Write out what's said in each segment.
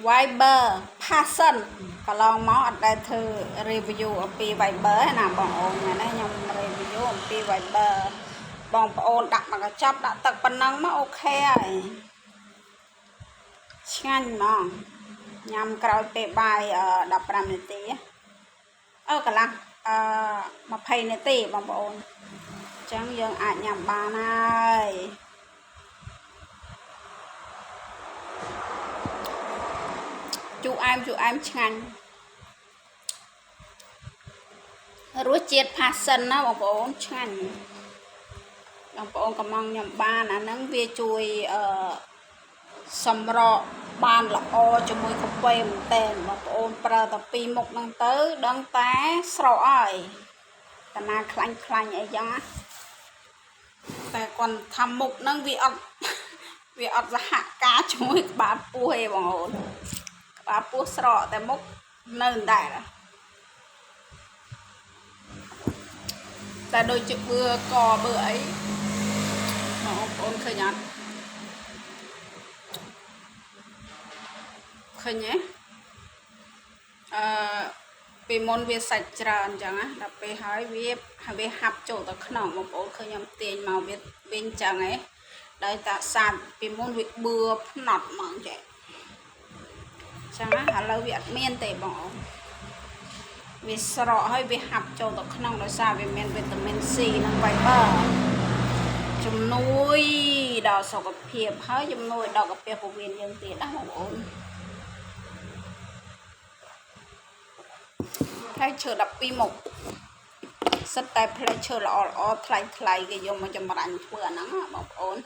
Viber Passion កន្លងមកអត់ដែលធ្វើ review អំពី Viber ណាបងប្អូនណាខ្ញុំ review អំពី Viber បងប្អូនដាក់មកកញ្ចប់ដាក់ទឹកប៉ុណ្ណឹងមកអូខេហើយឆ្ងាញ់ហ្មងញ៉ាំក្រោយពេលបាយ15នាទីកន្លះ20នាទីបងប្អូនអញ្ចឹងយើងអាចញ៉ាំបានហើយជូរអែមឆ្ងាញ់រសជាតិ Passion ណាបងប្អូនឆ្ងាញ់បងប្អូនកំងញ៉ាំបានអាហ្នឹងវាជួយសម្រកបានល្អជាមួយកាហ្វេមែនតើបងប្អូនប្រើតែពីរមុខហ្នឹងទៅដឹងតែស្រកហើយតាណាខ្លាញ់អីចឹងតែគាត់ថាមុខហ្នឹងវាអត់សហការជាមួយក្បាលពោះទេបងប្អូនក្បាលពោះស្រកតែមុខនៅដែរតែដូចជាបឿកបឿអីបងប្អូនឃើញអត់ឃើញទេពីមុនវាសាច់ច្រើនអញ្ចឹងណាដល់ពេលហើយវាហាប់ចូលទៅក្នុងបងប្អូនឃើញខ្ញុំទាញមកវាអញ្ចឹងហ៎ដោយតាសាច់ពីមុនវាបឿផ្នត់ហ្មងចេះអញ្ចឹងណាឥឡូវវាអត់មានទេបងប្អូនវាស្រកហើយវាហាប់ចូលទៅក្នុងដោយសារវាមានវីតាមីន C និង Fiber ជំនួយដល់សុខភាពហើយជំនួយដល់កាពះពោះវៀនយើងទៀតណាបងប្អូនផ្លែឈើ12មុខសិតតែផ្លែឈើល្អថ្លៃគេយកមកចម្រាញ់ធ្វើអាហ្នឹងបងប្អូន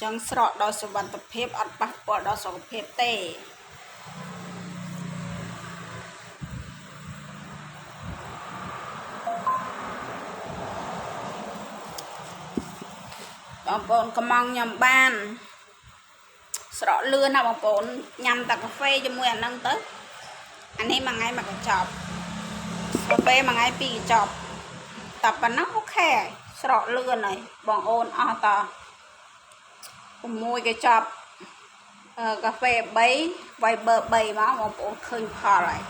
ចឹងស្រកដល់សុវត្ថិភាពអត់ប៉ះពាល់ដល់សុខភាពទេបងប្អូនកំងញ៉ាំបានស្រកលឿនណាបងប្អូនញ៉ាំតែកាហ្វេជាមួយអាហ្នឹងទៅអានេះមួយថ្ងៃមកកញ្ចប់កាហ្វេមួយថ្ងៃ2កញ្ចប់តែប៉ុណ្ណឹងអូខេស្រកលឿនហើយបងអូនអស់ត6កញ្ចប់កាហ្វេ3 Viber 3មកបងប្អូនឃើញផលហើយ